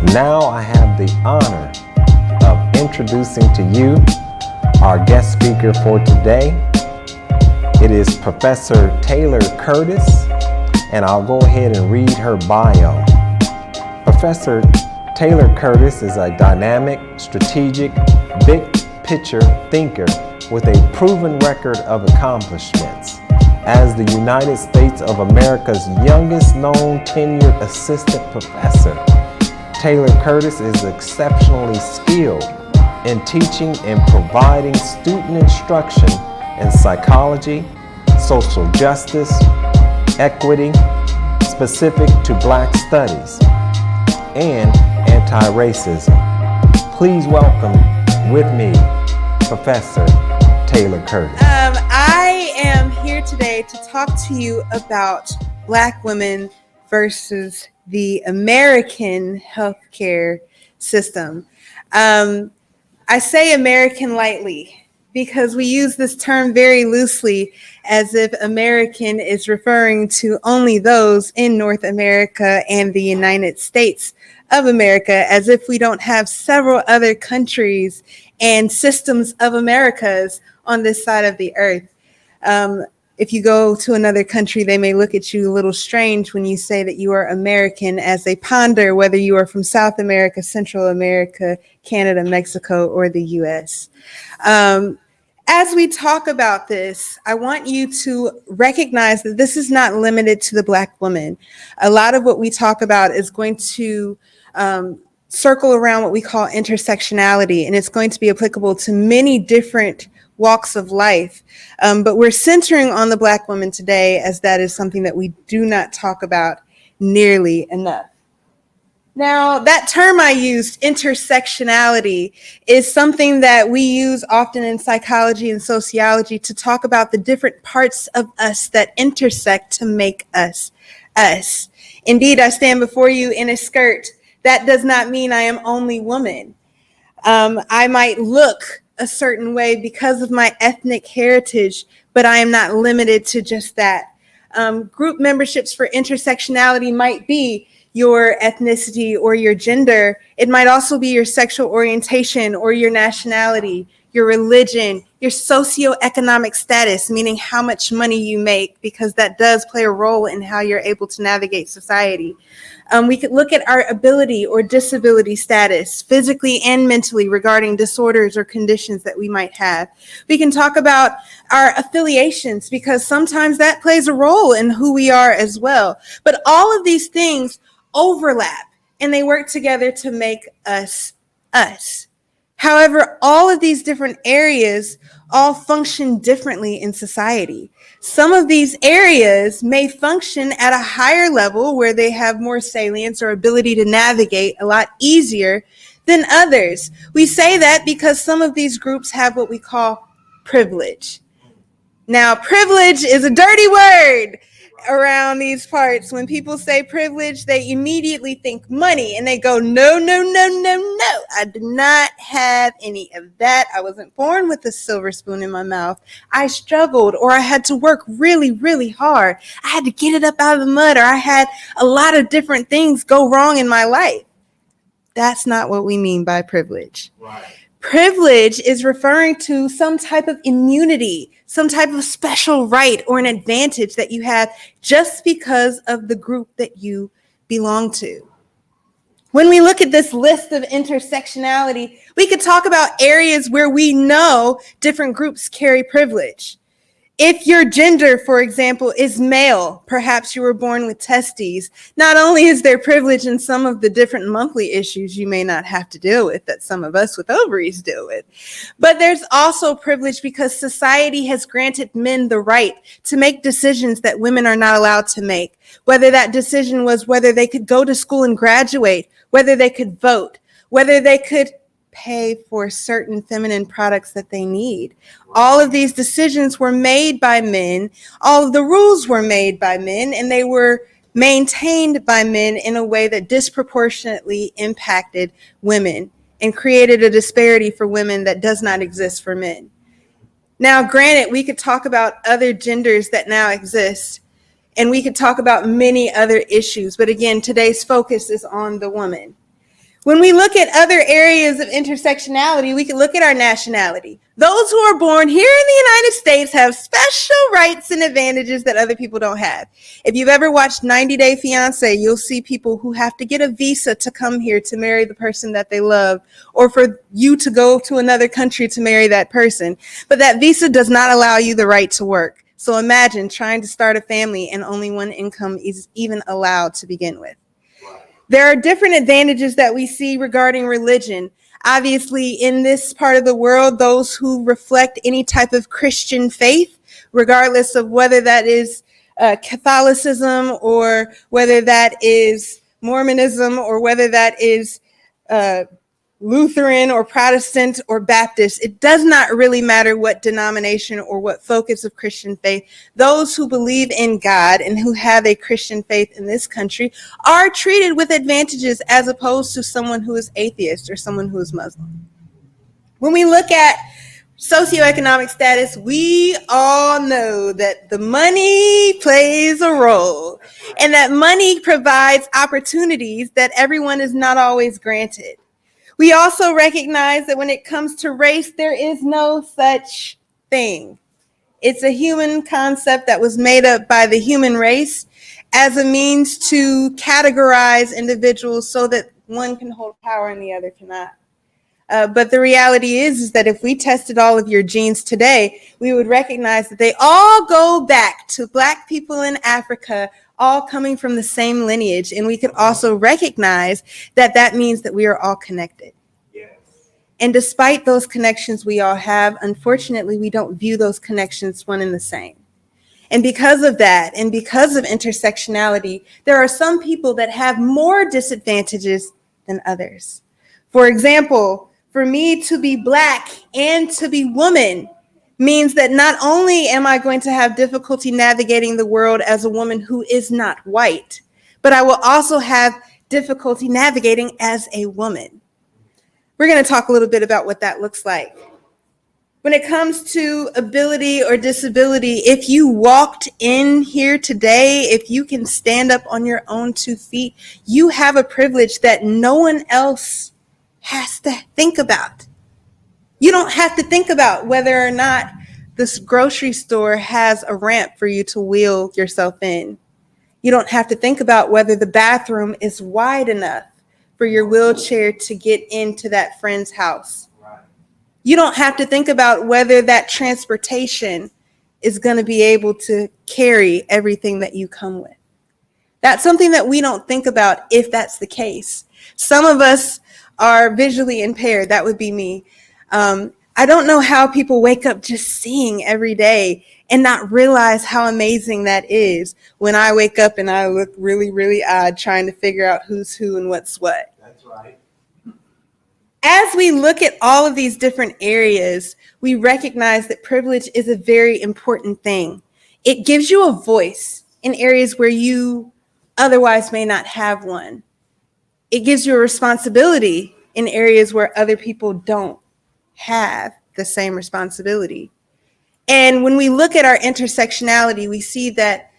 Now I have the honor of introducing to you our guest speaker for today. It is Professor Taylor Curtis, and I'll go ahead and read her bio. Professor Taylor Curtis is a dynamic, strategic, big picture thinker with a proven record of accomplishments. As the United States of America's youngest known tenured assistant professor, Taylor Curtis is exceptionally skilled in teaching and providing student instruction in psychology, social justice, equity, specific to Black studies, and anti-racism. Please welcome with me, Professor Taylor Curtis. I am here today to talk to you about Black women versus the American healthcare system. I say American lightly because we use this term very loosely, as if American is referring to only those in North America and the United States of America, as if we don't have several other countries and systems of Americas on this side of the earth. If you go to another country, they may look at you a little strange when you say that you are American, as they ponder whether you are from South America, Central America, Canada, Mexico, or the US. As we talk about this, I want you to recognize that this is not limited to the Black woman. A lot of what we talk about is going to circle around what we call intersectionality, and it's going to be applicable to many different walks of life. But we're centering on the Black woman today, as that is something that we do not talk about nearly enough. Now, that term I used, intersectionality, is something that we use often in psychology and sociology to talk about the different parts of us that intersect to make us us. Indeed, I stand before you in a skirt. That does not mean I am only woman. I might look a certain way because of my ethnic heritage, but I am not limited to just that. Group memberships for intersectionality might be your ethnicity or your gender. It might also be your sexual orientation or your nationality, your religion, your socioeconomic status, meaning how much money you make, because that does play a role in how you're able to navigate society. We could look at our ability or disability status, physically and mentally, regarding disorders or conditions that we might have. We can talk about our affiliations, because sometimes that plays a role in who we are as well. But all of these things overlap, and they work together to make us us. However, all of these different areas all function differently in society. Some of these areas may function at a higher level where they have more salience or ability to navigate a lot easier than others. We say that because some of these groups have what we call privilege. Now, privilege is a dirty word around these parts. When people say privilege, they immediately think money, and they go, no, no, no, no, no. I did not have any of that. I wasn't born with a silver spoon in my mouth. I struggled, or I had to work really, really hard. I had to get it up out of the mud, or I had a lot of different things go wrong in my life. That's not what we mean by privilege. Right. Privilege is referring to some type of immunity, some type of special right or an advantage that you have just because of the group that you belong to. When we look at this list of intersectionality, we could talk about areas where we know different groups carry privilege. If your gender, for example, is male, perhaps you were born with testes, not only is there privilege in some of the different monthly issues you may not have to deal with that some of us with ovaries deal with, but there's also privilege because society has granted men the right to make decisions that women are not allowed to make, whether that decision was whether they could go to school and graduate, whether they could vote, whether they could pay for certain feminine products that they need. All of these decisions were made by men. All of the rules were made by men, and they were maintained by men in a way that disproportionately impacted women and created a disparity for women that does not exist for men. Now, granted, we could talk about other genders that now exist, and we could talk about many other issues. But again, today's focus is on the woman. When we look at other areas of intersectionality, we can look at our nationality. Those who are born here in the United States have special rights and advantages that other people don't have. If you've ever watched 90 Day Fiancé, you'll see people who have to get a visa to come here to marry the person that they love, or for you to go to another country to marry that person. But that visa does not allow you the right to work. So imagine trying to start a family and only one income is even allowed to begin with. There are different advantages that we see regarding religion. Obviously, in this part of the world, those who reflect any type of Christian faith, regardless of whether that is Catholicism or whether that is Mormonism or whether that is Lutheran or Protestant or Baptist, it does not really matter what denomination or what focus of Christian faith. Those who believe in God and who have a Christian faith in this country are treated with advantages as opposed to someone who is atheist or someone who is Muslim. When we look at socioeconomic status, we all know that the money plays a role and that money provides opportunities that everyone is not always granted. We also recognize that when it comes to race, there is no such thing. It's a human concept that was made up by the human race as a means to categorize individuals so that one can hold power and the other cannot. But the reality is that if we tested all of your genes today, we would recognize that they all go back to Black people in Africa, all coming from the same lineage. And we could also recognize that that means that we are all connected. Yes. And despite those connections we all have, unfortunately, we don't view those connections one and the same. And because of that, and because of intersectionality, there are some people that have more disadvantages than others. For example, for me to be Black and to be woman means that not only am I going to have difficulty navigating the world as a woman who is not white, but I will also have difficulty navigating as a woman. We're going to talk a little bit about what that looks like. When it comes to ability or disability, if you walked in here today, if you can stand up on your own 2 feet, you have a privilege that no one else has to think about. You don't have to think about whether or not this grocery store has a ramp for you to wheel yourself in. You don't have to think about whether the bathroom is wide enough for your wheelchair to get into that friend's house. You don't have to think about whether that transportation is going to be able to carry everything that you come with. That's something that we don't think about if that's the case. Some of us are visually impaired. That would be me. I don't know how people wake up just seeing every day and not realize how amazing that is when I wake up and I look really, really odd trying to figure out who's who and what's what. That's right. As we look at all of these different areas, we recognize that privilege is a very important thing. It gives you a voice in areas where you otherwise may not have one. It gives you a responsibility in areas where other people don't have the same responsibility. And when we look at our intersectionality, we see that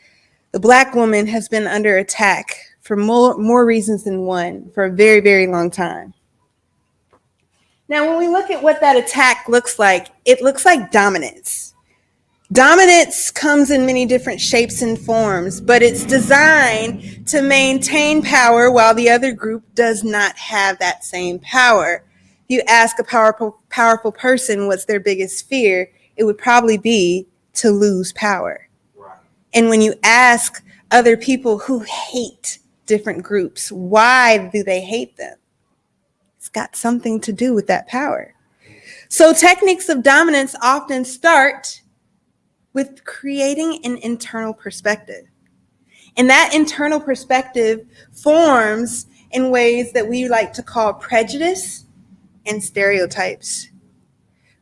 the Black woman has been under attack for more reasons than one for a very, very long time. Now, when we look at what that attack looks like, it looks like dominance. Dominance comes in many different shapes and forms, but it's designed to maintain power while the other group does not have that same power. If you ask a powerful person what's their biggest fear, it would probably be to lose power. Right. And when you ask other people who hate different groups, why do they hate them? It's got something to do with that power. So techniques of dominance often start with creating an internal perspective. And that internal perspective forms in ways that we like to call prejudice and stereotypes.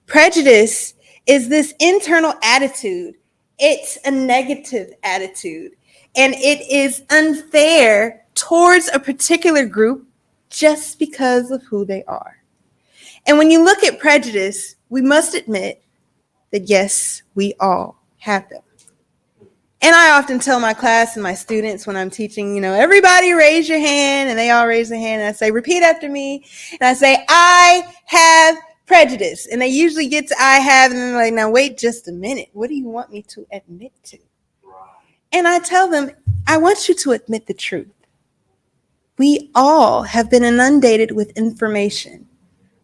Prejudice is this internal attitude. It's a negative attitude, and it is unfair towards a particular group just because of who they are. And when you look at prejudice, we must admit that yes, we all have them. And I often tell my class and my students when I'm teaching, everybody raise your hand, and they all raise their hand, and I say, repeat after me. And I say, I have prejudice. And they usually get to I have, and then they're like, now wait just a minute. What do you want me to admit to? And I tell them, I want you to admit the truth. We all have been inundated with information.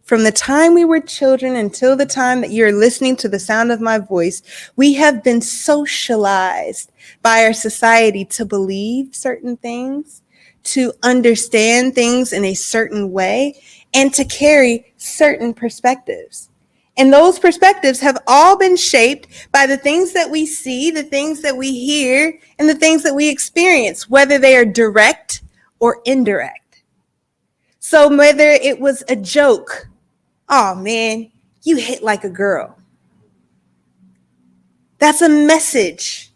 From the time we were children until the time that you're listening to the sound of my voice, we have been socialized by our society to believe certain things, to understand things in a certain way, and to carry certain perspectives. And those perspectives have all been shaped by the things that we see, the things that we hear, and the things that we experience, whether they are direct or indirect. So whether it was a joke, oh man, you hit like a girl. That's a message.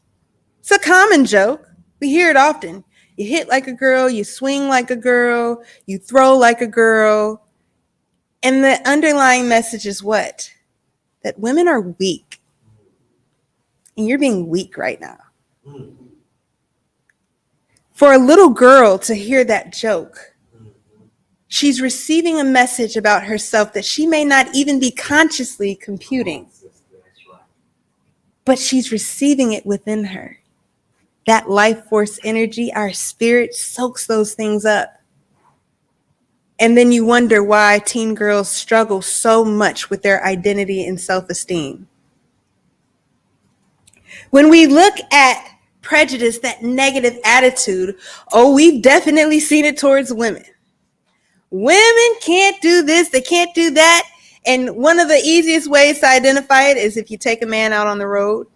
It's a common joke. We hear it often. You hit like a girl, you swing like a girl, you throw like a girl. And the underlying message is what? That women are weak. And you're being weak right now. For a little girl to hear that joke, she's receiving a message about herself that she may not even be consciously computing. But she's receiving it within her. That life force energy, our spirit soaks those things up. And then you wonder why teen girls struggle so much with their identity and self-esteem. When we look at prejudice, that negative attitude, we've definitely seen it towards women. Women can't do this, they can't do that. And one of the easiest ways to identify it is if you take a man out on the road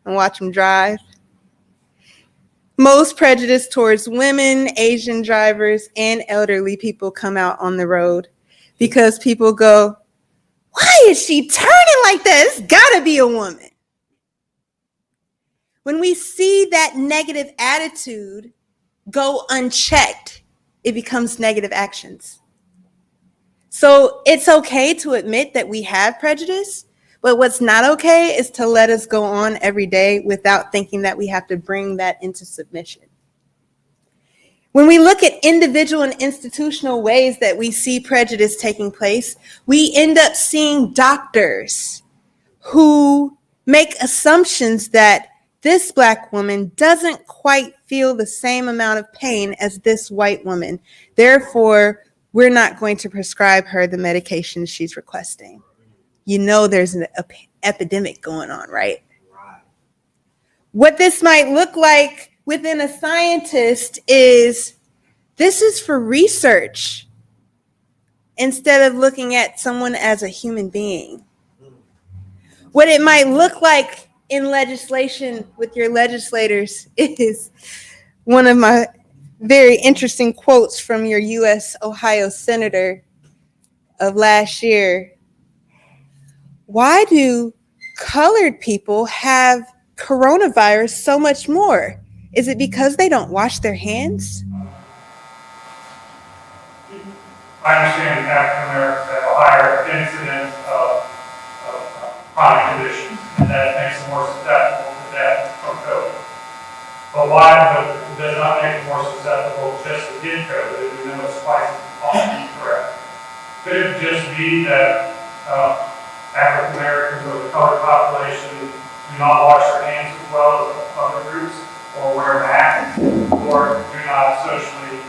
and watch him drive. Most prejudice towards women, Asian drivers, and elderly people come out on the road because people go, why is she turning like that? It's gotta be a woman. When we see that negative attitude go unchecked, it becomes negative actions. So it's okay to admit that we have prejudice, but what's not okay is to let us go on every day without thinking that we have to bring that into submission. When we look at individual and institutional ways that we see prejudice taking place, we end up seeing doctors who make assumptions that this Black woman doesn't quite feel the same amount of pain as this white woman. Therefore, we're not going to prescribe her the medication she's requesting. There's an epidemic going on, right? What this might look like within a scientist is this is for research instead of looking at someone as a human being. What it might look like in legislation with your legislators is one of my very interesting quotes from your U.S. Ohio senator of last year. Why do colored people have coronavirus so much more? Is it because they don't wash their hands? I understand that African Americans have a higher incidence of chronic conditions, and that makes them more susceptible to death from COVID. But it does not make them more susceptible just to get COVID, if we know it's twice as often correct. Could it just be that African Americans or the colored population do not wash their hands as well as other groups, or wear masks, or do not socially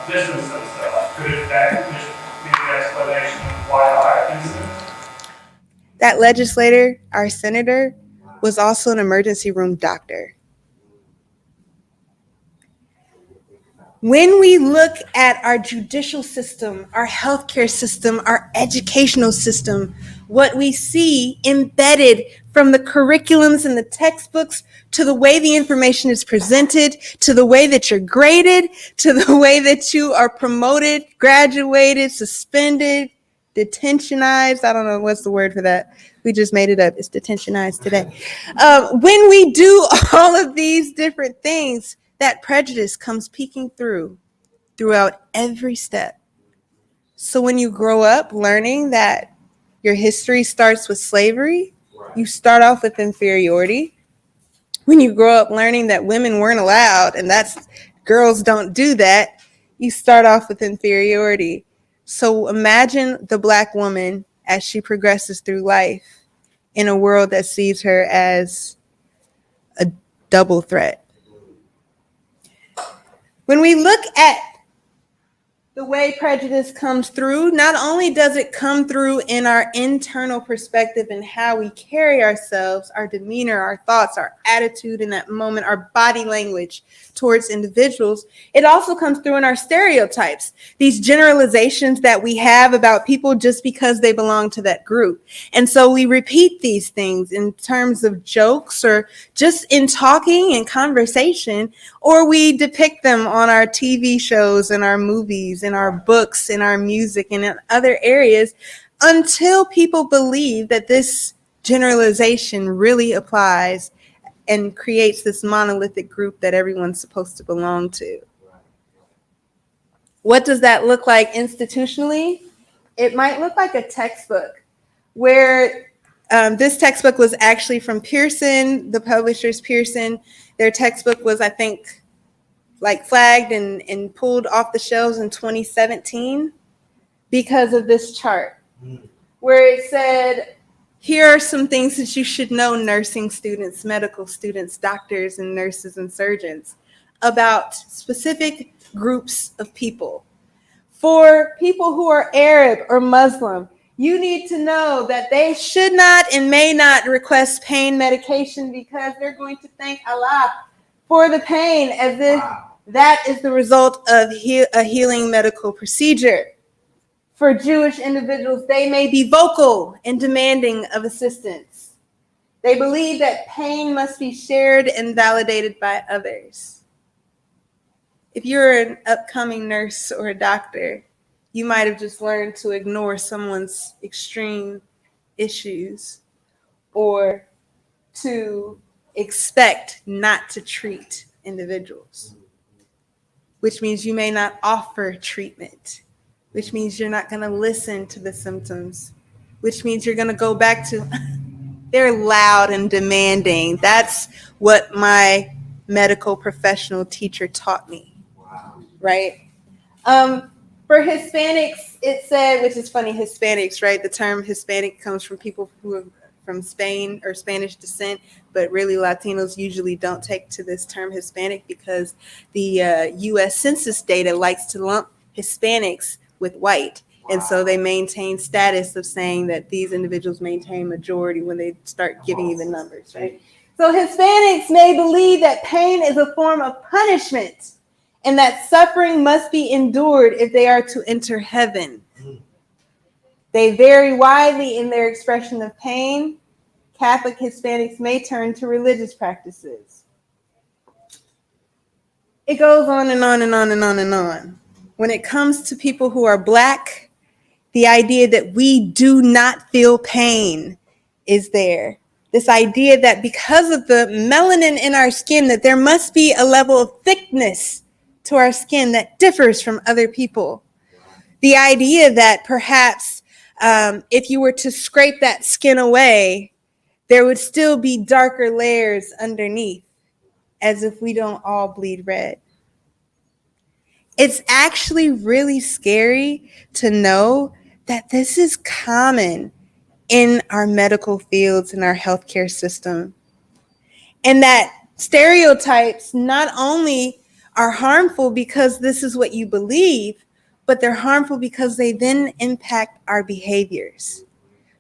distance themselves? Could that just be the explanation of why the high incidence? That legislator, our senator, was also an emergency room doctor. When we look at our judicial system, our healthcare system, our educational system, what we see embedded from the curriculums and the textbooks to the way the information is presented, to the way that you're graded, to the way that you are promoted, graduated, suspended, detentionized. I don't know what's the word for that. We just made it up. It's detentionized today. When we do all of these different things, that prejudice comes peeking throughout every step. So when you grow up learning that your history starts with slavery, you start off with inferiority. when you grow up learning that women weren't allowed and that's girls don't do that, you start off with inferiority. So imagine the Black woman as she progresses through life in a world that sees her as a double threat. When we look at the way prejudice comes through, not only does it come through in our internal perspective and how we carry ourselves, our demeanor, our thoughts, our attitude in that moment, our body language towards individuals, it also comes through in our stereotypes, these generalizations that we have about people just because they belong to that group. And so we repeat these things in terms of jokes or just in talking and conversation, or we depict them on our TV shows and our movies, in our books, in our music, and in other areas, until people believe that this generalization really applies and creates this monolithic group that everyone's supposed to belong to. What does that look like institutionally? It might look like a textbook where this textbook was actually from Pearson, the publisher's Pearson. Their textbook was, I think, like flagged and pulled off the shelves in 2017 because of this chart where it said, here are some things that you should know, nursing students, medical students, doctors and nurses and surgeons, about specific groups of people. For people who are Arab or Muslim, you need to know that they should not and may not request pain medication because they're going to thank Allah for the pain as if that is the result of a healing medical procedure. For Jewish individuals, they may be vocal and demanding of assistance. They believe that pain must be shared and validated by others. If you're an upcoming nurse or a doctor, you might have just learned to ignore someone's extreme issues or to expect not to treat individuals, which means you may not offer treatment, which means you're not going to listen to the symptoms, which means you're going to go back to, they're loud and demanding. That's what my medical professional teacher taught me, right? For Hispanics, it said, which is funny, Hispanics, right? The term Hispanic comes from people who are from Spain or Spanish descent, but really Latinos usually don't take to this term Hispanic because the U.S. Census data likes to lump Hispanics with white. And so they maintain status of saying that these individuals maintain majority when they start giving you the numbers, right? So Hispanics may believe that pain is a form of punishment and that suffering must be endured if they are to enter heaven. They vary widely in their expression of pain. Catholic Hispanics may turn to religious practices. It goes on and on and on and on and on. When it comes to people who are Black, the idea that we do not feel pain is there. This idea that because of the melanin in our skin, that there must be a level of thickness to our skin that differs from other people. The idea that perhaps if you were to scrape that skin away, there would still be darker layers underneath, as if we don't all bleed red. It's actually really scary to know that this is common in our medical fields, in our healthcare system. And that stereotypes not only are harmful because this is what you believe, but they're harmful because they then impact our behaviors.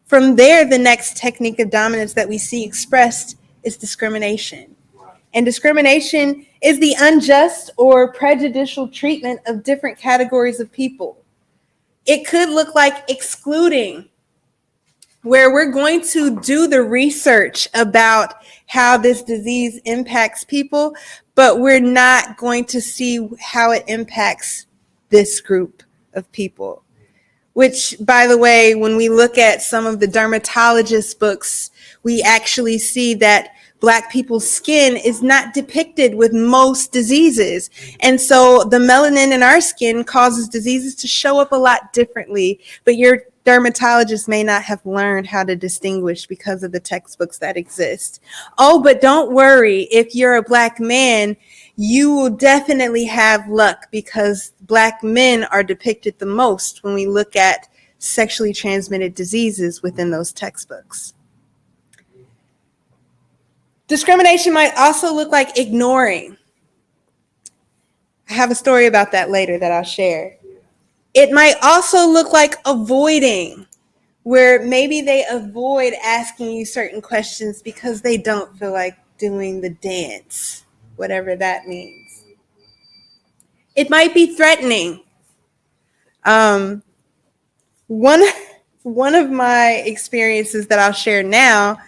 From there, the next technique of dominance that we see expressed is discrimination. And discrimination is the unjust or prejudicial treatment of different categories of people. It could look like excluding, where we're going to do the research about how this disease impacts people, but we're not going to see how it impacts this group of people. Which, by the way, when we look at some of the dermatologist books, we actually see that Black people's skin is not depicted with most diseases. And so the melanin in our skin causes diseases to show up a lot differently. But you're dermatologists may not have learned how to distinguish because of the textbooks that exist. Oh, but don't worry. If you're a Black man, you will definitely have luck because Black men are depicted the most when we look at sexually transmitted diseases within those textbooks. Discrimination might also look like ignoring. I have a story about that later that I'll share. It might also look like avoiding, where maybe they avoid asking you certain questions because they don't feel like doing the dance, whatever that means. It might be threatening. One of my experiences that I'll share now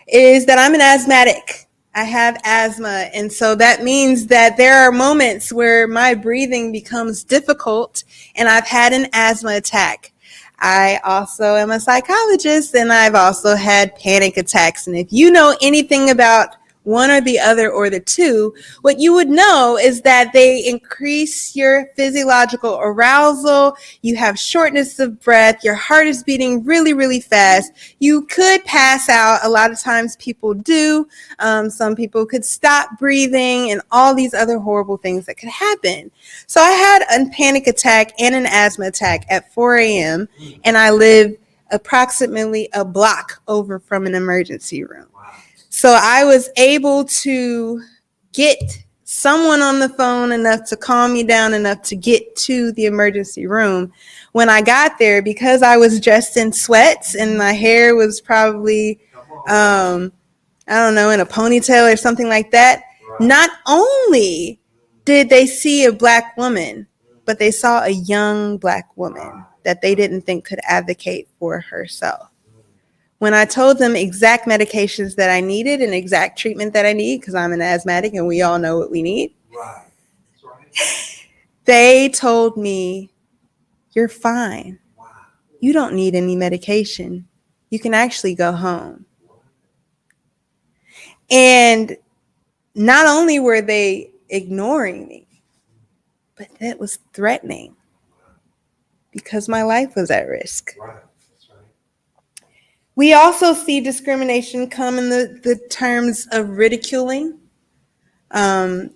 is that I'm an asthmatic. I have asthma. And so that means that there are moments where my breathing becomes difficult and I've had an asthma attack. I also am a psychologist and I've also had panic attacks. And if you know anything about one or the other or the two, what you would know is that they increase your physiological arousal. You have shortness of breath. Your heart is beating really, really fast. You could pass out. A lot of times people do. Some people could stop breathing and all these other horrible things that could happen. So I had a panic attack and an asthma attack at 4 a.m. and I live approximately a block over from an emergency room. So I was able to get someone on the phone enough to calm me down enough to get to the emergency room. When I got there, because I was dressed in sweats and my hair was probably, I don't know, in a ponytail or something like that, not only did they see a Black woman, but they saw a young Black woman that they didn't think could advocate for herself. When I told them exact medications that I needed and exact treatment that I need, because I'm an asthmatic and we all know what we need, they told me, "You're fine. You don't need any medication. You can actually go home." And not only were they ignoring me, but that was threatening because my life was at risk. We also see discrimination come in the terms of ridiculing. I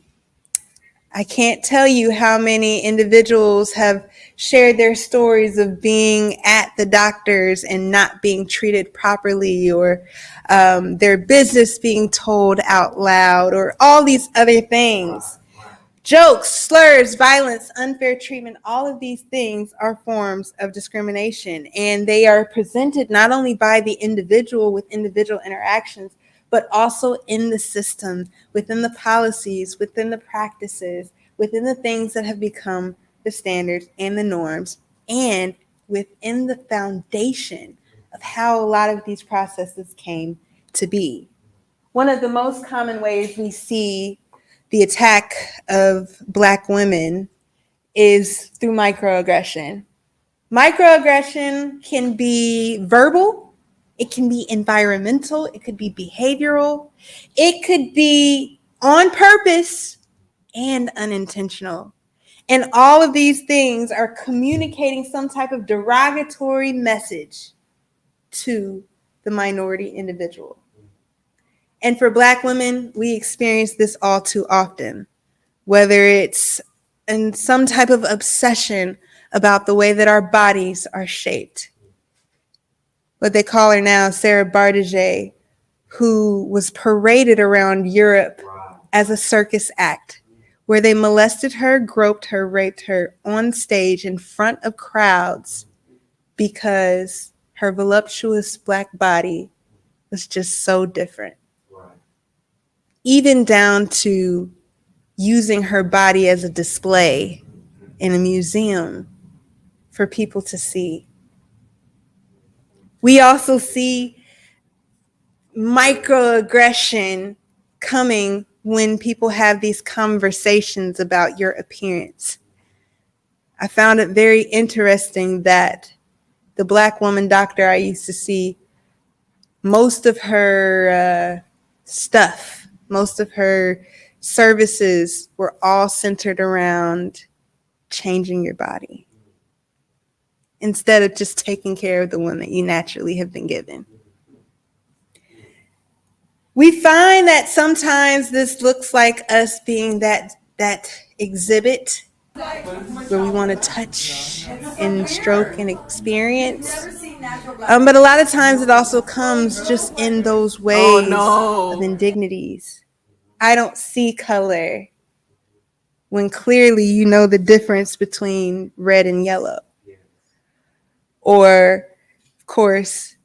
can't tell you how many individuals have shared their stories of being at the doctor's and not being treated properly, or their business being told out loud, or all these other things. Jokes, slurs, violence, unfair treatment, all of these things are forms of discrimination, and they are presented not only by the individual with individual interactions, but also in the system, within the policies, within the practices, within the things that have become the standards and the norms, and within the foundation of how a lot of these processes came to be. One of the most common ways we see the attack of Black women is through microaggression. Microaggression can be verbal, it can be environmental, it could be behavioral, it could be on purpose and unintentional. And all of these things are communicating some type of derogatory message to the minority individual. And for Black women, we experience this all too often, whether it's in some type of obsession about the way that our bodies are shaped. What they call her now, Sarah Bardaget, who was paraded around Europe as a circus act, where they molested her, groped her, raped her on stage in front of crowds because her voluptuous Black body was just so different. Even down to using her body as a display in a museum for people to see. We also see microaggression coming when people have these conversations about your appearance. I found it very interesting that the Black woman doctor I used to see, most of her stuff, most of her services were all centered around changing your body. instead of just taking care of the one that you naturally have been given. We find that sometimes this looks like us being that exhibit where we want to touch and stroke and experience. But a lot of times it also comes just in those ways of indignities. I don't see color when clearly you know the difference between red and yellow. Or, of course,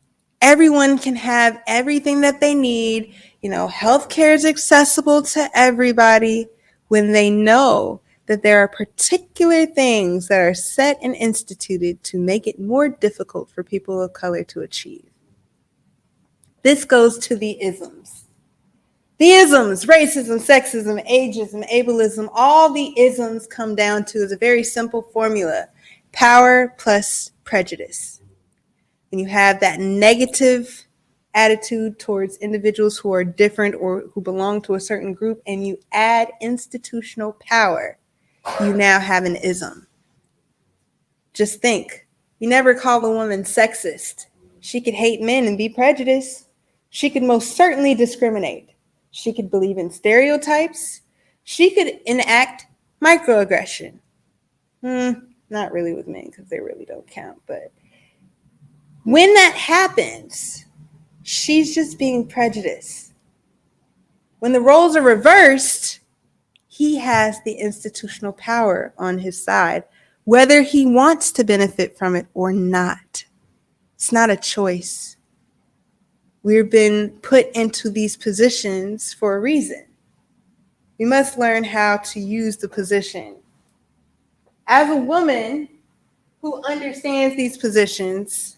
everyone can have everything that they need. Healthcare is accessible to everybody when they know that there are particular things that are set and instituted to make it more difficult for people of color to achieve. This goes to the isms. The isms, racism, sexism, ageism, ableism, all the isms come down to is a very simple formula: power plus prejudice. When you have that negative attitude towards individuals who are different or who belong to a certain group, and you add institutional power, you now have an ism. Just think, you never call a woman sexist. She could hate men and be prejudiced. She could most certainly discriminate. She could believe in stereotypes. She could enact microaggression. Not really with men, because they really don't count. But when that happens, she's just being prejudiced. When the roles are reversed, he has the institutional power on his side, whether he wants to benefit from it or not. It's not a choice. We've been put into these positions for a reason. We must learn how to use the position. As a woman who understands these positions,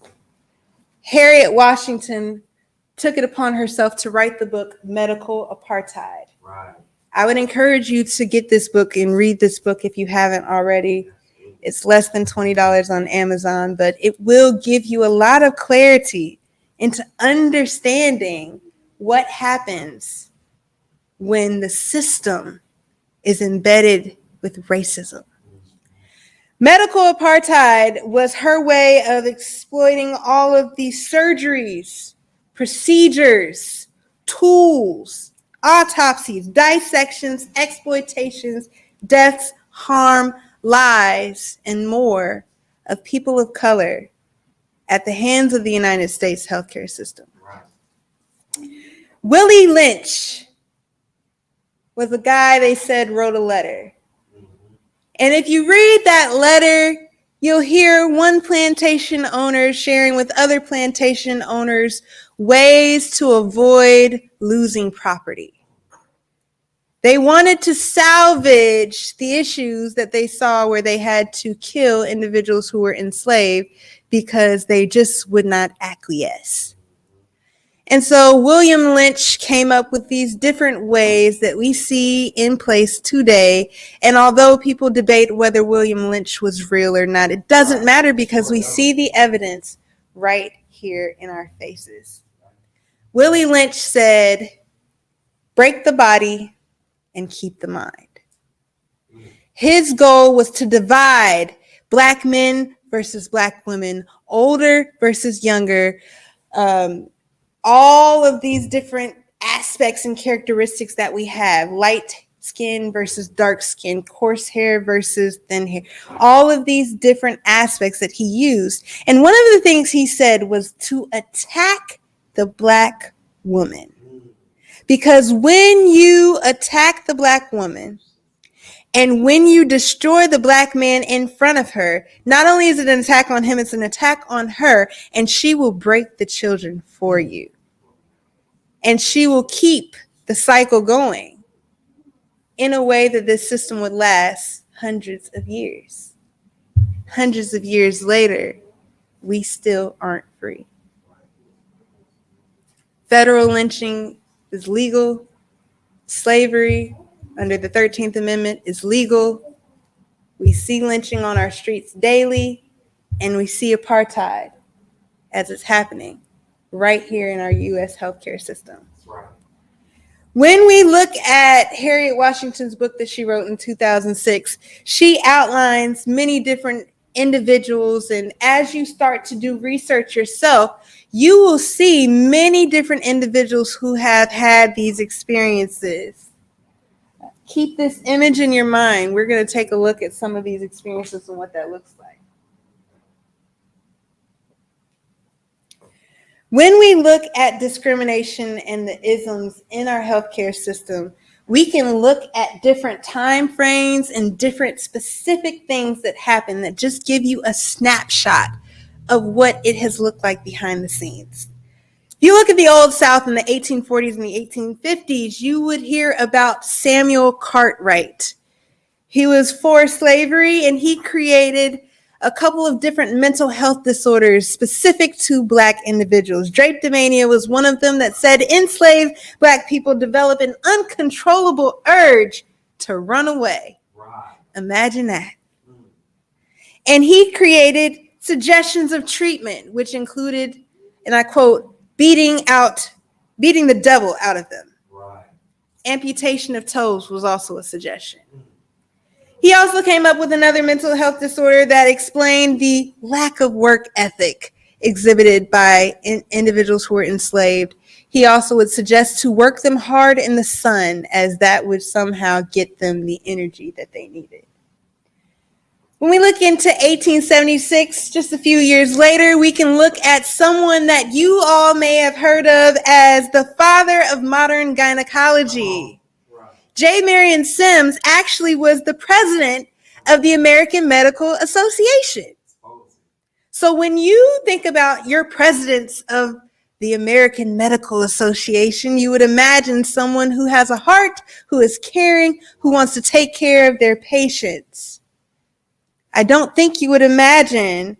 Harriet Washington took it upon herself to write the book Medical Apartheid. Right. I would encourage you to get this book and read this book if you haven't already. It's less than $20 on Amazon, but it will give you a lot of clarity into understanding what happens when the system is embedded with racism. Medical apartheid was her way of exploiting all of these surgeries, procedures, tools, autopsies, dissections, exploitations, deaths, harm, lies, and more of people of color at the hands of the United States healthcare system. Right. Willie Lynch was a guy they said wrote a letter. And if you read that letter, you'll hear one plantation owner sharing with other plantation owners ways to avoid losing property. They wanted to salvage the issues that they saw where they had to kill individuals who were enslaved because they just would not acquiesce. And so William Lynch came up with these different ways that we see in place today. And although people debate whether William Lynch was real or not, it doesn't matter because we see the evidence right here in our faces. Willie Lynch said, break the body and keep the mind. His goal was to divide Black men versus Black women, older versus younger, all of these different aspects and characteristics that we have, light skin versus dark skin, coarse hair versus thin hair, all of these different aspects that he used. And one of the things he said was to attack the Black woman. Because when you attack the Black woman, and when you destroy the Black man in front of her, not only is it an attack on him, it's an attack on her, and she will break the children for you. And she will keep the cycle going in a way that this system would last hundreds of years. Hundreds of years later, we still aren't free. Federal lynching is legal. Slavery under the 13th Amendment is legal. We see lynching on our streets daily, and we see apartheid as it's happening right here in our U.S. healthcare system. Right. When we look at Harriet Washington's book that she wrote in 2006, she outlines many different individuals, and as you start to do research yourself, you will see many different individuals who have had these experiences. Keep this image in your mind. We're going to take a look at some of these experiences and what that looks like. When we look at discrimination and the isms in our healthcare system, we can look at different time frames and different specific things that happen that just give you a snapshot of what it has looked like behind the scenes. If you look at the Old South in the 1840s and the 1850s, you would hear about Samuel Cartwright. He was for slavery, and he created a couple of different mental health disorders specific to Black individuals. Drapetomania was one of them that said enslaved Black people develop an uncontrollable urge to run away. Right. Imagine that. And he created suggestions of treatment, which included, and I quote, beating the devil out of them. Right. Amputation of toes was also a suggestion. He also came up with another mental health disorder that explained the lack of work ethic exhibited by individuals who were enslaved. He also would suggest to work them hard in the sun, as that would somehow get them the energy that they needed. When we look into 1876, just a few years later, we can look at someone that you all may have heard of as the father of modern gynecology. J. Marion Sims actually was the president of the American Medical Association. So when you think about your presidents of the American Medical Association, you would imagine someone who has a heart, who is caring, who wants to take care of their patients. I don't think you would imagine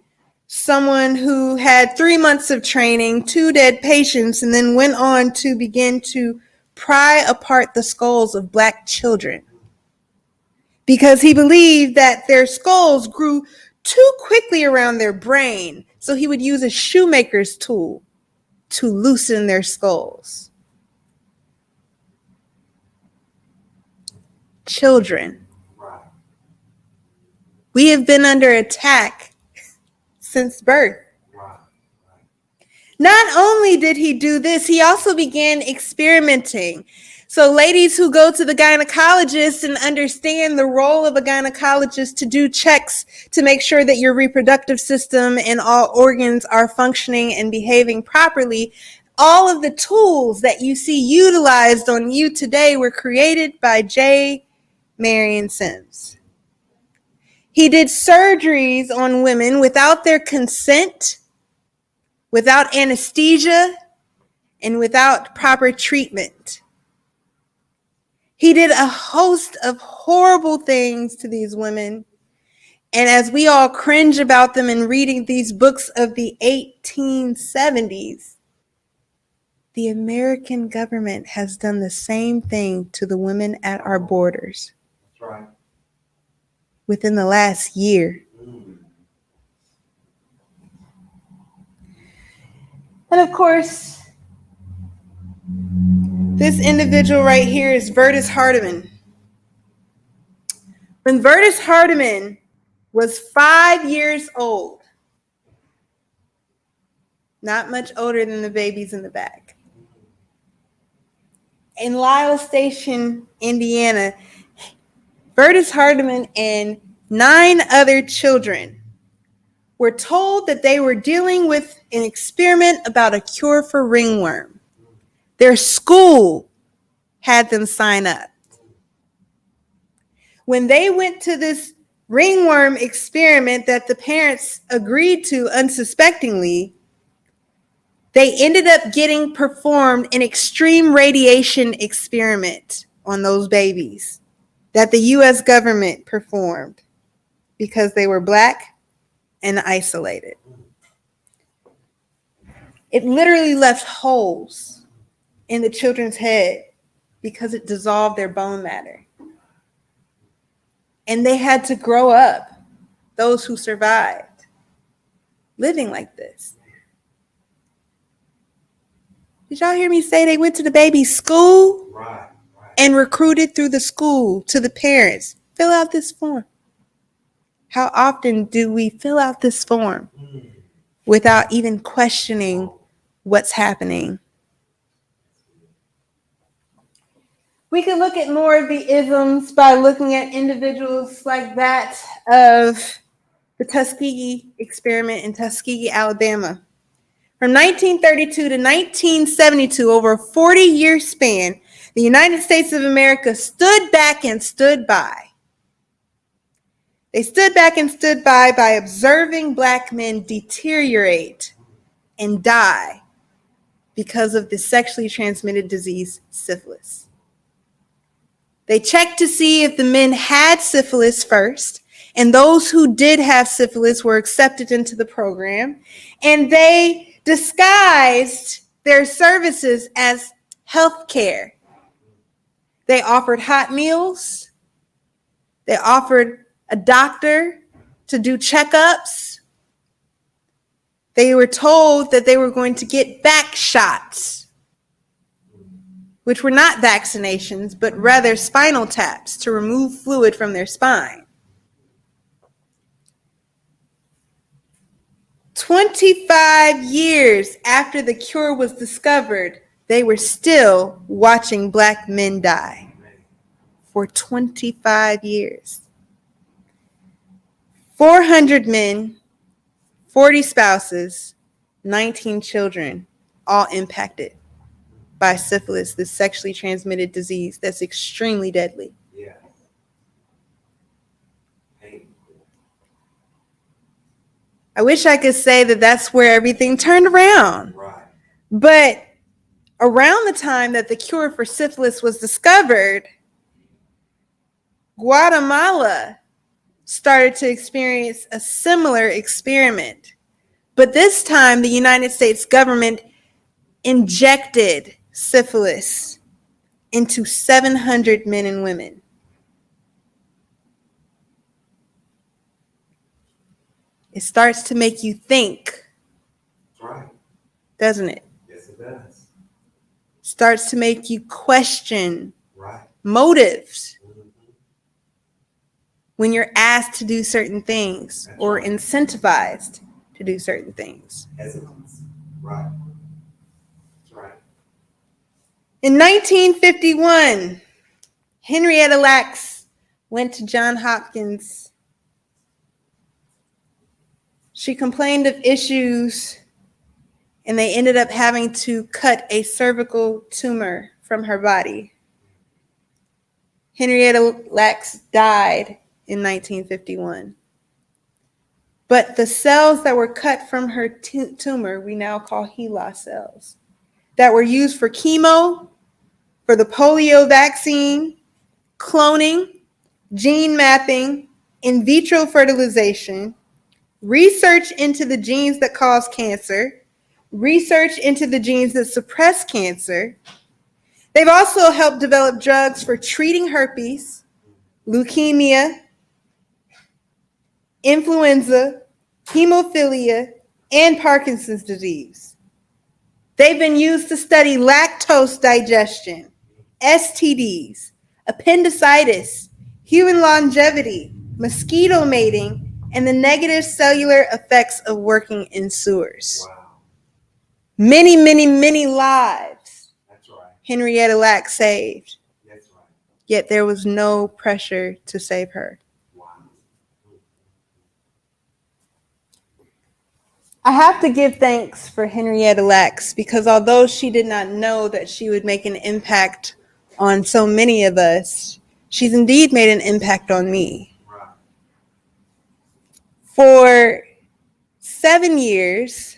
someone who had 3 months of training, 2 dead patients, and then went on to begin to pry apart the skulls of Black children, because he believed that their skulls grew too quickly around their brain, so he would use a shoemaker's tool to loosen their skulls. Children. We have been under attack since birth. Not only did he do this, he also began experimenting. So ladies who go to the gynecologist and understand the role of a gynecologist to do checks to make sure that your reproductive system and all organs are functioning and behaving properly, all of the tools that you see utilized on you today were created by J. Marion Sims. He did surgeries on women without their consent, without anesthesia, and without proper treatment. He did a host of horrible things to these women. And as we all cringe about them in reading these books of the 1870s, the American government has done the same thing to the women at our borders. That's right. Within the last year. And of course, this individual right here is Vertus Hardiman. When Vertus Hardiman was 5 years old, not much older than the babies in the back, in Lyle Station, Indiana, Vertus Hardiman and 9 other children were told that they were dealing with an experiment about a cure for ringworm. Their school had them sign up. When they went to this ringworm experiment that the parents agreed to unsuspectingly, they ended up getting performed an extreme radiation experiment on those babies that the U.S. government performed because they were Black and isolated. It literally left holes in the children's head because it dissolved their bone matter. And they had to grow up, those who survived, living like this. Did y'all hear me say they went to the baby's school? Right. And recruited through the school to the parents? Fill out this form. How often do we fill out this form without even questioning what's happening? We can look at more of the isms by looking at individuals like that of the Tuskegee experiment in Tuskegee, Alabama. From 1932 to 1972, over a 40-year span, the United States of America stood back and stood by. They stood back and stood by observing Black men deteriorate and die because of the sexually transmitted disease, syphilis. They checked to see if the men had syphilis first, and those who did have syphilis were accepted into the program, and they disguised their services as health care. They offered hot meals. They offered a doctor to do checkups. They were told that they were going to get back shots, which were not vaccinations, but rather spinal taps to remove fluid from their spine. 25 years after the cure was discovered, they were still watching Black men die. For 25 years. 400 men, 40 spouses, 19 children, all impacted by syphilis, this sexually transmitted disease that's extremely deadly. Yeah. I wish I could say that that's where everything turned around. Right. But around the time that the cure for syphilis was discovered, Guatemala started to experience a similar experiment. But this time, the United States government injected syphilis into 700 men and women. It starts to make you think, Right. doesn't it? Yes, it does. Starts to make you question Right. motives Mm-hmm. when you're asked to do certain things or incentivized to do certain things. Hesitance. Right. That's right. In 1951, Henrietta Lacks went to Johns Hopkins. She complained of issues, and they ended up having to cut a cervical tumor from her body. Henrietta Lacks died in 1951. But the cells that were cut from her tumor, we now call HeLa cells, that were used for chemo, for the polio vaccine, cloning, gene mapping, in vitro fertilization, research into the genes that cause cancer, research into the genes that suppress cancer. They've also helped develop drugs for treating herpes, leukemia, influenza, hemophilia, and Parkinson's disease. They've been used to study lactose digestion, STDs, appendicitis, human longevity, mosquito mating, and the negative cellular effects of working in sewers. Wow. Many, many, many lives That's right. Henrietta Lacks saved, That's right. yet there was no pressure to save her. Wow. I have to give thanks for Henrietta Lacks because although she did not know that she would make an impact on so many of us, she's indeed made an impact on me. Right. For 7 years,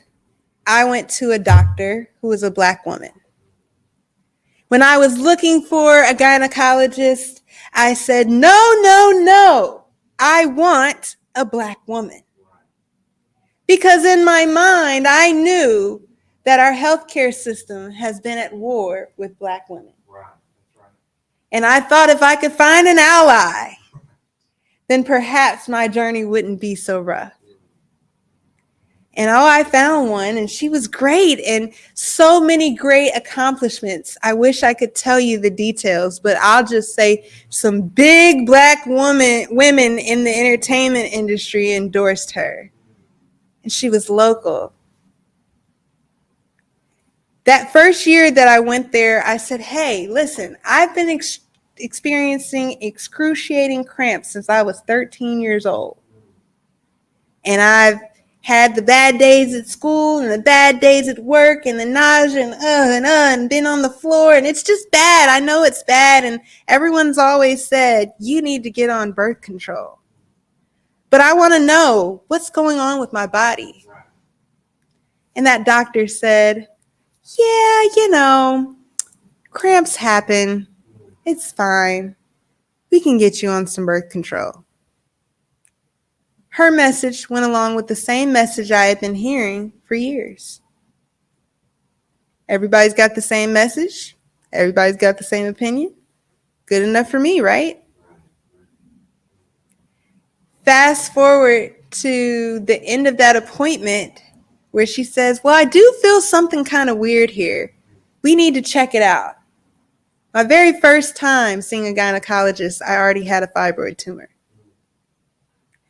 I went to a doctor who was a Black woman. When I was looking for a gynecologist, I said, no, I want a Black woman. Because in my mind, I knew that our healthcare system has been at war with Black women. Right. That's right. And I thought if I could find an ally, then perhaps my journey wouldn't be so rough. And I found one, and she was great, and so many great accomplishments. I wish I could tell you the details, but I'll just say some big Black women in the entertainment industry endorsed her, and she was local. That first year that I went there, I said, hey, listen, I've been experiencing excruciating cramps since I was 13 years old. And I've had the bad days at school and the bad days at work and the nausea and been on the floor. And it's just bad. I know it's bad. And everyone's always said, you need to get on birth control. But I want to know what's going on with my body. And that doctor said, yeah, cramps happen. It's fine. We can get you on some birth control. Her message went along with the same message I had been hearing for years. Everybody's got the same message. Everybody's got the same opinion. Good enough for me, right? Fast forward to the end of that appointment where she says, well, I do feel something kind of weird here. We need to check it out. My very first time seeing a gynecologist, I already had a fibroid tumor.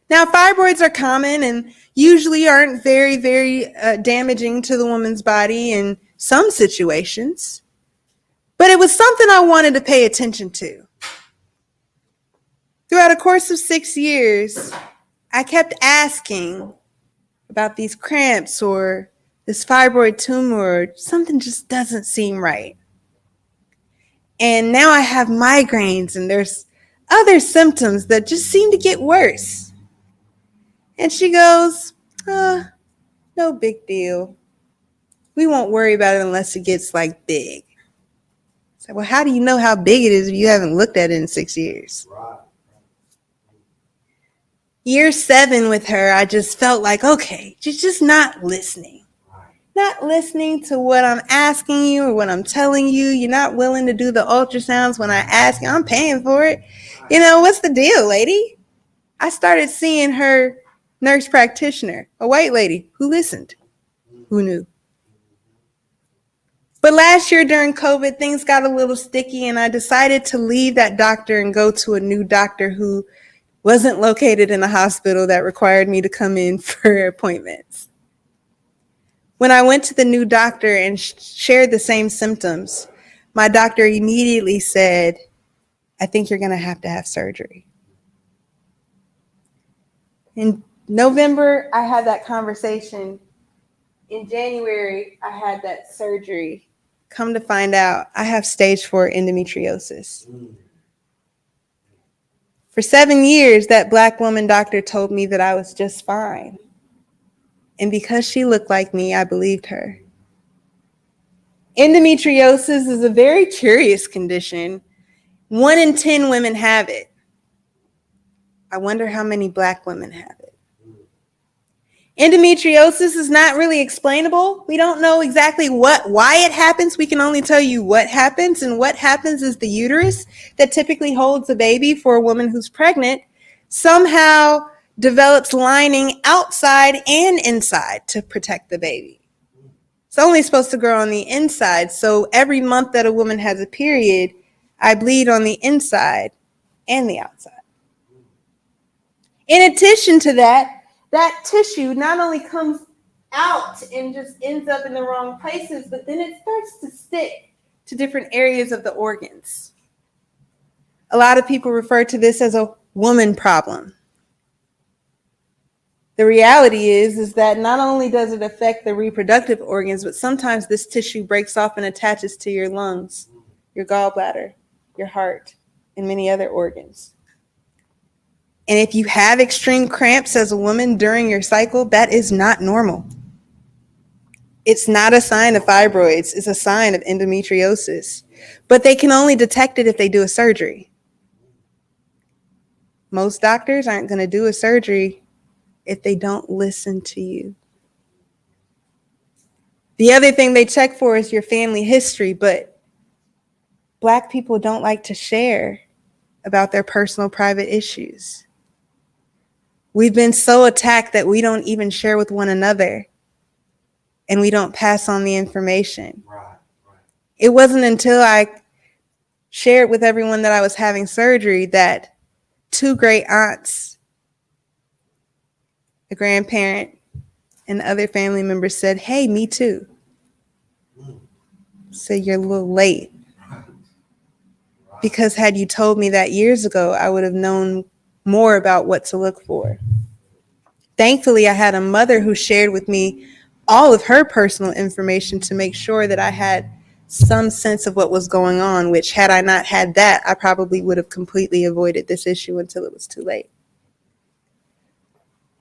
Now, fibroids are common and usually aren't very, very damaging to the woman's body in some situations. But it was something I wanted to pay attention to. Throughout a course of 6 years, I kept asking about these cramps or this fibroid tumor, or something just doesn't seem right. And now I have migraines and there's other symptoms that just seem to get worse. And she goes, no big deal. We won't worry about it unless it gets like big. I said, well, how do you know how big it is if you haven't looked at it in 6 years? Right. Year 7 with her, I just felt like, okay, you're just not listening. Not listening to what I'm asking you or what I'm telling you. You're not willing to do the ultrasounds when I ask you. I'm paying for it. What's the deal, lady? I started seeing her nurse practitioner, a white lady who listened, who knew. But last year during COVID, things got a little sticky, and I decided to leave that doctor and go to a new doctor who wasn't located in a hospital that required me to come in for appointments. When I went to the new doctor and shared the same symptoms, my doctor immediately said, I think you're going to have surgery. In November, I had that conversation. In January, I had that surgery. Come to find out, I have stage 4 endometriosis. For 7 years, that Black woman doctor told me that I was just fine. And because she looked like me, I believed her. Endometriosis is a very curious condition. 1 in 10 women have it. I wonder how many Black women have it. Endometriosis is not really explainable. We don't know exactly why it happens. We can only tell you what happens. And what happens is the uterus that typically holds a baby for a woman who's pregnant somehow develops lining outside and inside to protect the baby. It's only supposed to grow on the inside. So every month that a woman has a period, I bleed on the inside and the outside. In addition to that, that tissue not only comes out and just ends up in the wrong places, but then it starts to stick to different areas of the organs. A lot of people refer to this as a woman problem. The reality is that not only does it affect the reproductive organs, but sometimes this tissue breaks off and attaches to your lungs, your gallbladder, your heart, and many other organs. And if you have extreme cramps as a woman during your cycle, that is not normal. It's not a sign of fibroids. It's a sign of endometriosis. But they can only detect it if they do a surgery. Most doctors aren't going to do a surgery if they don't listen to you. The other thing they check for is your family history, but Black people don't like to share about their personal private issues. We've been so attacked that we don't even share with one another. and we don't pass on the information. Right. It wasn't until I shared with everyone that I was having surgery that 2 great aunts, a grandparent, and other family members said, "Hey, me too." So you're a little late. Because had you told me that years ago, I would have known more about what to look for. Thankfully, I had a mother who shared with me all of her personal information to make sure that I had some sense of what was going on, which had I not had that, I probably would have completely avoided this issue until it was too late.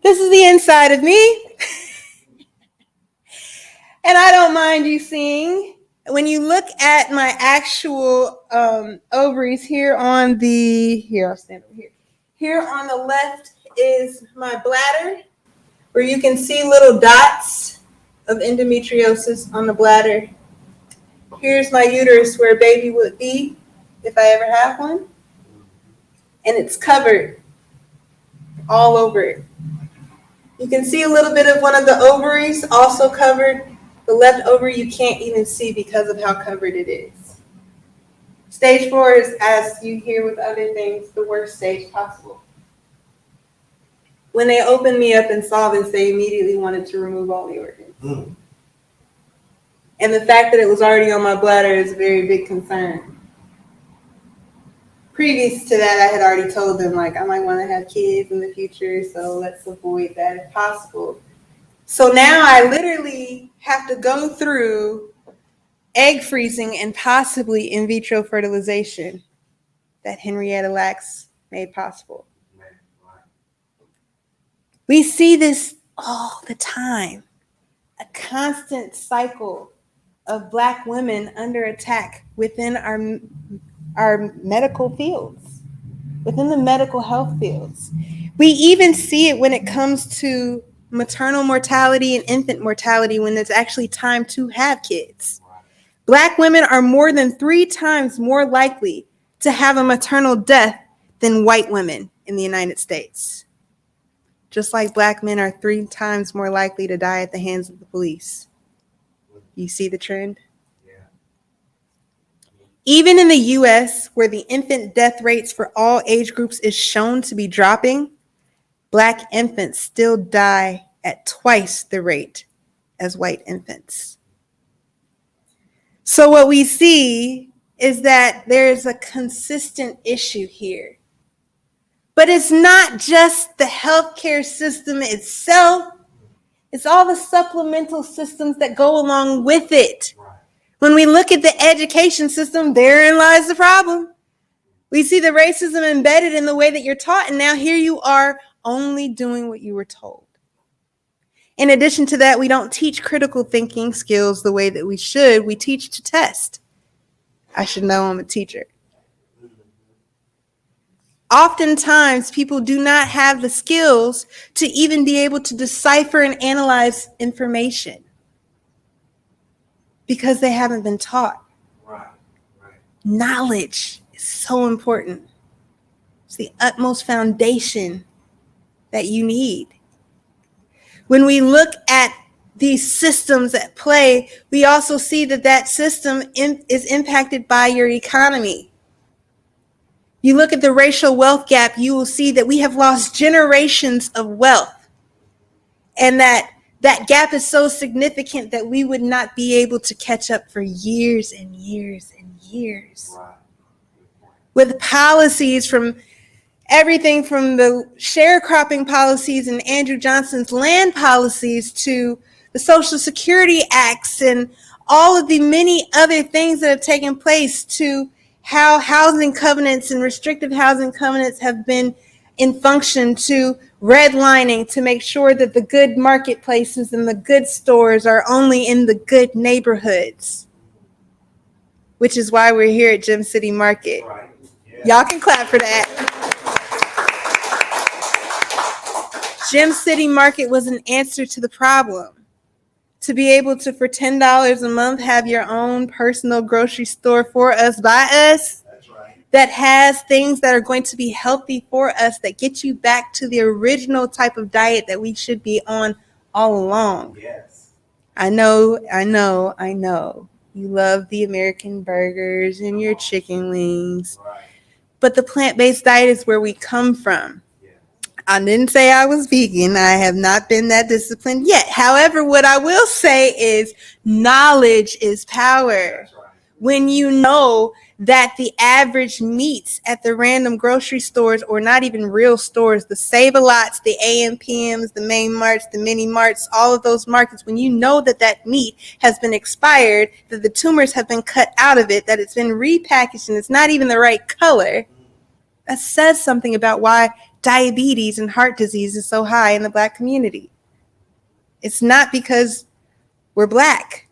This is the inside of me. And I don't mind you seeing. When you look at my actual ovaries here on the, I'll stand over here. Here on the left is my bladder, where you can see little dots of endometriosis on the bladder. Here's my uterus where a baby would be if I ever have one. And it's covered all over it. You can see a little bit of one of the ovaries also covered. The left ovary you can't even see because of how covered it is. Stage 4 is, as you hear with other things, the worst stage possible. When they opened me up and saw this, they immediately wanted to remove all the organs. And the fact that it was already on my bladder is a very big concern. Previous to that, I had already told them, like, I might want to have kids in the future, so let's avoid that if possible. So now I literally have to go through egg freezing and possibly in vitro fertilization that Henrietta Lacks made possible. We see this all the time, a constant cycle of Black women under attack within our medical fields, within the medical health fields. We even see it when it comes to maternal mortality and infant mortality when it's actually time to have kids. Black women are more than 3 times more likely to have a maternal death than white women in the United States. Just like Black men are 3 times more likely to die at the hands of the police. You see the trend? Yeah. Even in the US, where the infant death rates for all age groups is shown to be dropping, Black infants still die at twice the rate as white infants. So what we see is that there is a consistent issue here. But it's not just the healthcare system itself. It's all the supplemental systems that go along with it. When we look at the education system, therein lies the problem. We see the racism embedded in the way that you're taught, and now here you are only doing what you were told. In addition to that, we don't teach critical thinking skills the way that we should. We teach to test. I should know I'm a teacher. Oftentimes, people do not have the skills to even be able to decipher and analyze information because they haven't been taught. Right. Knowledge is so important. It's the utmost foundation that you need. When we look at these systems at play, we also see that system is impacted by your economy. You look at the racial wealth gap, you will see that we have lost generations of wealth. And that gap is so significant that we would not be able to catch up for years and years and years. Right. With policies from everything from the sharecropping policies and Andrew Johnson's land policies to the Social Security Acts and all of the many other things that have taken place to how housing covenants and restrictive housing covenants have been in function to redlining to make sure that the good marketplaces and the good stores are only in the good neighborhoods, which is why we're here at Gem City Market. Right. Yeah. Y'all can clap for that. Gem City Market was an answer to the problem. To be able to, for $10 a month, have your own personal grocery store for us, by us. That's right. That has things that are going to be healthy for us, that get you back to the original type of diet that we should be on all along. Yes. I know. You love the American burgers and your chicken wings. But the plant-based diet is where we come from. I didn't say I was vegan. I have not been that disciplined yet. However, what I will say is knowledge is power. When you know that the average meats at the random grocery stores, or not even real stores, the Save-A-Lots, the AMPMs, the Main Marts, the Mini Marts, all of those markets, when you know that that meat has been expired, that the tumors have been cut out of it, that it's been repackaged and it's not even the right color, that says something about why diabetes and heart disease is so high in the Black community. It's not because we're Black.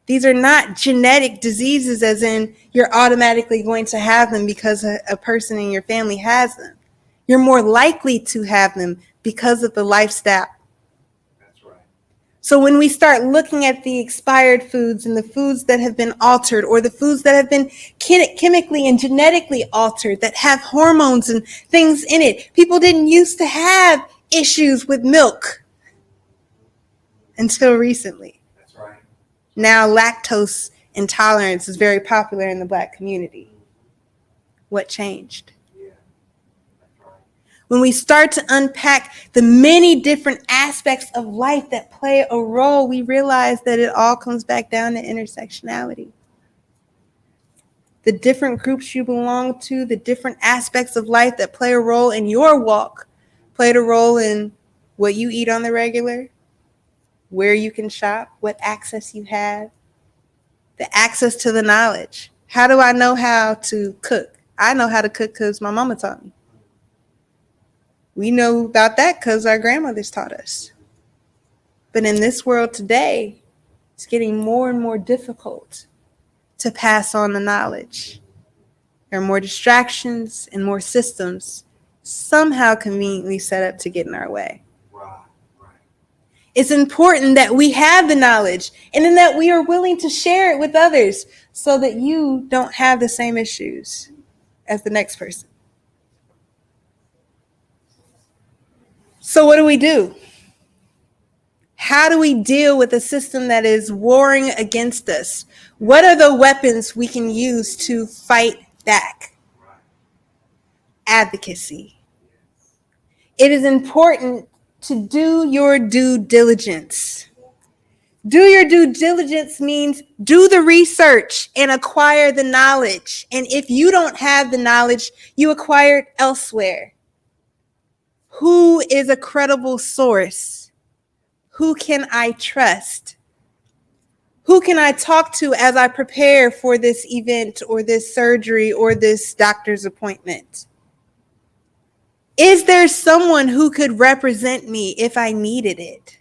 These are not genetic diseases as in you're automatically going to have them because a person in your family has them. You're more likely to have them because of the lifestyle. That's right. So when we start looking at the expired foods and the foods that have been altered, or the foods that have been chemically and genetically altered, that have hormones and things in it, people didn't used to have issues with milk until recently. That's right. Now lactose intolerance is very popular in the Black community. What changed? When we start to unpack the many different aspects of life that play a role, we realize that it all comes back down to intersectionality. The different groups you belong to, the different aspects of life that play a role in your walk, played a role in what you eat on the regular, where you can shop, what access you have, the access to the knowledge. How do I know how to cook? I know how to cook because my mama taught me. We know about that because our grandmothers taught us. But in this world today, it's getting more and more difficult to pass on the knowledge. There are more distractions and more systems somehow conveniently set up to get in our way. It's important that we have the knowledge and then that we are willing to share it with others so that you don't have the same issues as the next person. So what do? How do we deal with a system that is warring against us? What are the weapons we can use to fight back? Advocacy. It is important to do your due diligence. Do your due diligence means do the research and acquire the knowledge. And if you don't have the knowledge, you acquire it elsewhere. Who is a credible source? Who can I trust? Who can I talk to as I prepare for this event or this surgery or this doctor's appointment? Is there someone who could represent me if I needed it?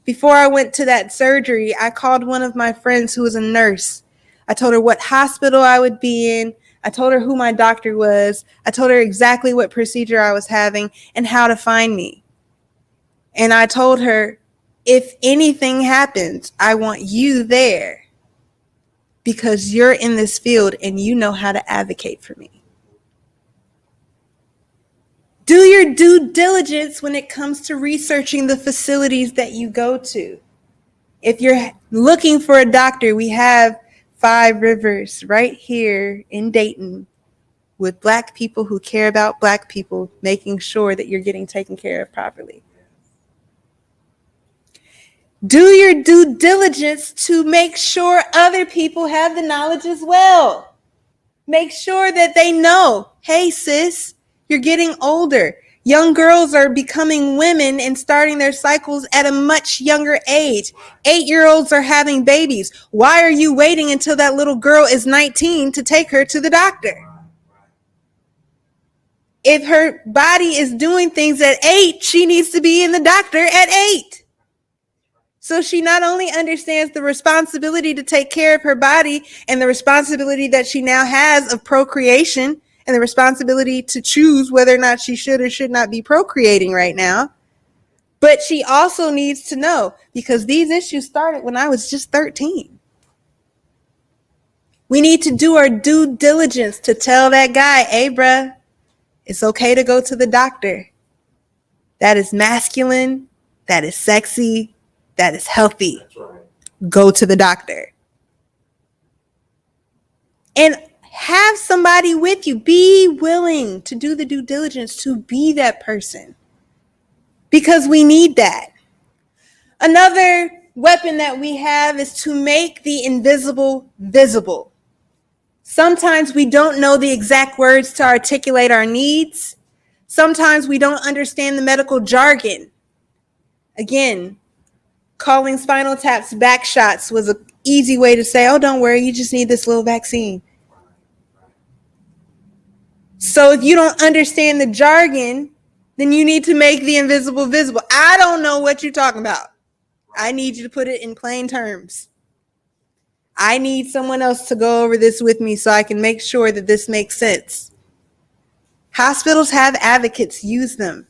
Before I went to that surgery, I called one of my friends who was a nurse. I told her what hospital I would be in. I told her who my doctor was. I told her exactly what procedure I was having and how to find me. And I told her, if anything happens, I want you there because you're in this field and you know how to advocate for me. Do your due diligence when it comes to researching the facilities that you go to. If you're looking for a doctor, we have 5 Rivers right here in Dayton with Black people who care about Black people, making sure that you're getting taken care of properly. Do your due diligence to make sure other people have the knowledge as well. Make sure that they know, hey sis, you're getting older. Young girls are becoming women and starting their cycles at a much younger age. 8-year-olds are having babies. Why are you waiting until that little girl is 19 to take her to the doctor? If her body is doing things at 8, she needs to be in the doctor at 8. So she not only understands the responsibility to take care of her body and the responsibility that she now has of procreation and the responsibility to choose whether or not she should or should not be procreating right now, but she also needs to know, because these issues started when I was just 13. We need to do our due diligence to tell that guy, hey, bruh, it's okay to go to the doctor. That is masculine. That is sexy. that is healthy. That's right. Go to the doctor. And have somebody with you. Be willing to do the due diligence to be that person. Because we need that. Another weapon that we have is to make the invisible visible. Sometimes we don't know the exact words to articulate our needs. Sometimes we don't understand the medical jargon. Again, calling spinal taps back shots was an easy way to say, oh, don't worry, you just need this little vaccine. So if you don't understand the jargon, then you need to make the invisible visible. I don't know what you're talking about. I need you to put it in plain terms. I need someone else to go over this with me so I can make sure that this makes sense. Hospitals have advocates. Use them.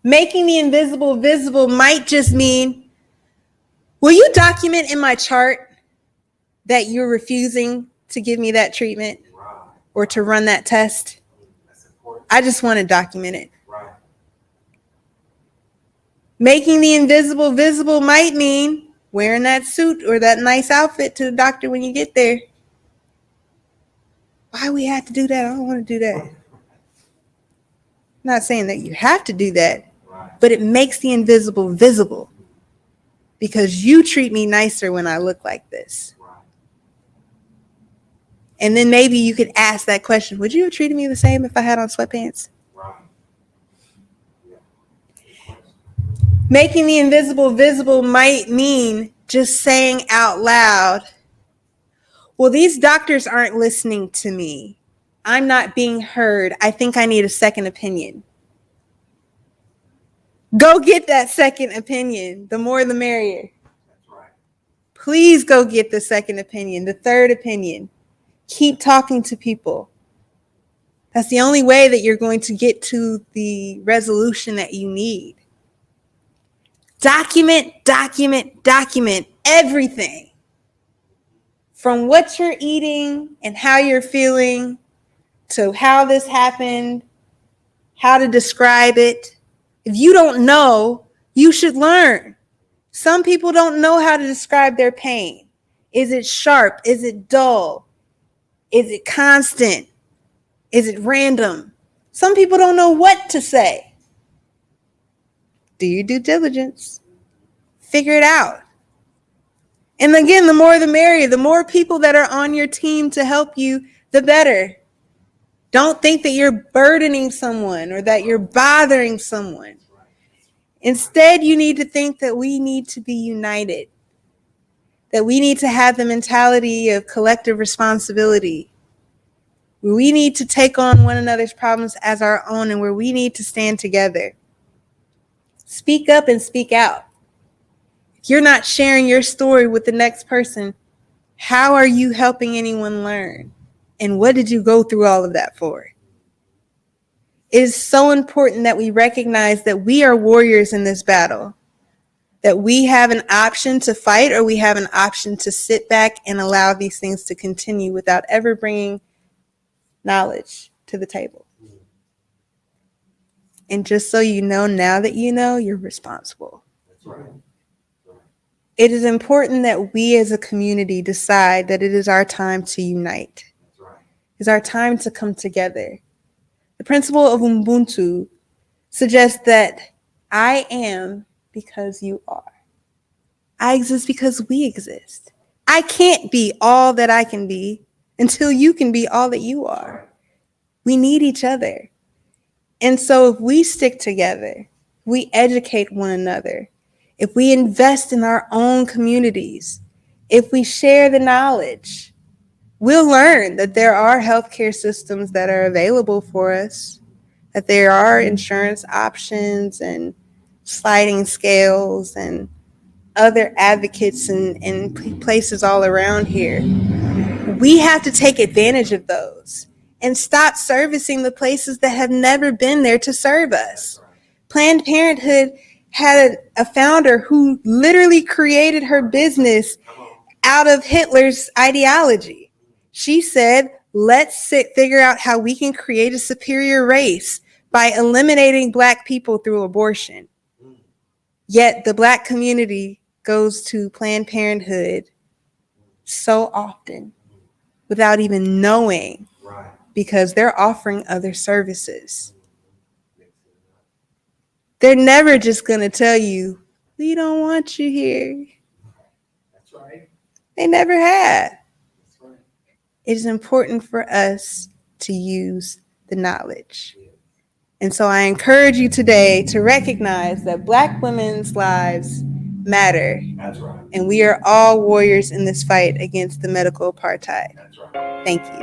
Making the invisible visible might just mean, will you document in my chart that you're refusing to give me that treatment or to run that test? I just want to document it. Making the invisible visible might mean wearing that suit or that nice outfit to the doctor when you get there. Why we have to do that? I don't want to do that. I'm not saying that you have to do that, but it makes the invisible visible because you treat me nicer when I look like this. And then maybe you could ask that question, would you have treated me the same if I had on sweatpants? Making the invisible visible might mean just saying out loud, well, these doctors aren't listening to me. I'm not being heard. I think I need a second opinion. Go get that second opinion. The more the merrier. Please go get the second opinion, the third opinion. Keep talking to people. That's the only way that you're going to get to the resolution that you need. Document everything. From what you're eating and how you're feeling to how this happened, how to describe it. If you don't know, you should learn. Some people don't know how to describe their pain. Is it sharp? Is it dull? Is it constant? Is it random? Some people don't know what to say. Do your due diligence. Figure it out. And again, the more the merrier. The more people that are on your team to help you, the better. Don't think that you're burdening someone or that you're bothering someone. Instead, you need to think that we need to be united. That we need to have the mentality of collective responsibility. Where we need to take on one another's problems as our own and where we need to stand together. Speak up and speak out. If you're not sharing your story with the next person, how are you helping anyone learn? And what did you go through all of that for? It is so important that we recognize that we are warriors in this battle. That we have an option to fight or we have an option to sit back and allow these things to continue without ever bringing knowledge to the table. And just so you know, now that you know, you're responsible. That's right. It is important that we as a community decide that it is our time to unite. That's right. It's our time to come together. The principle of Ubuntu suggests that I am because you are. I exist because we exist. I can't be all that I can be until you can be all that you are. We need each other. And so if we stick together, we educate one another, if we invest in our own communities, if we share the knowledge, we'll learn that there are healthcare systems that are available for us, that there are insurance options and sliding scales and other advocates in places all around here. We have to take advantage of those and stop servicing the places that have never been there to serve us. Planned Parenthood had a founder who literally created her business out of Hitler's ideology. She said, let's figure out how we can create a superior race by eliminating Black people through abortion. Yet the Black community goes to Planned Parenthood so often without even knowing, because they're offering other services. They're never just going to tell you, we don't want you here. That's right. They never have. That's right. It is important for us to use the knowledge. And so I encourage you today to recognize that Black women's lives matter. That's right. And we are all warriors in this fight against the medical apartheid. That's right. Thank you.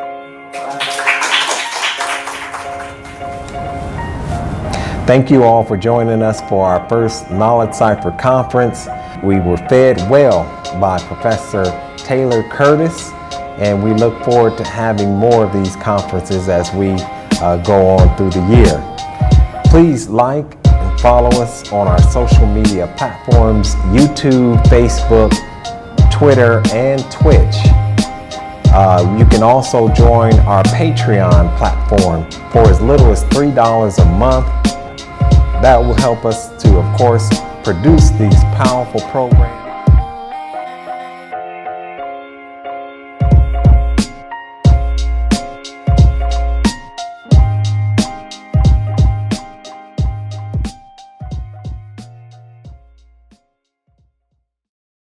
Thank you all for joining us for our first Knowledge Cypher conference. We were fed well by Professor Taylor Curtis, and we look forward to having more of these conferences as we go on through the year. Please like and follow us on our social media platforms, YouTube, Facebook, Twitter, and Twitch. You can also join our Patreon platform for as little as $3 a month. That will help us to, of course, produce these powerful programs.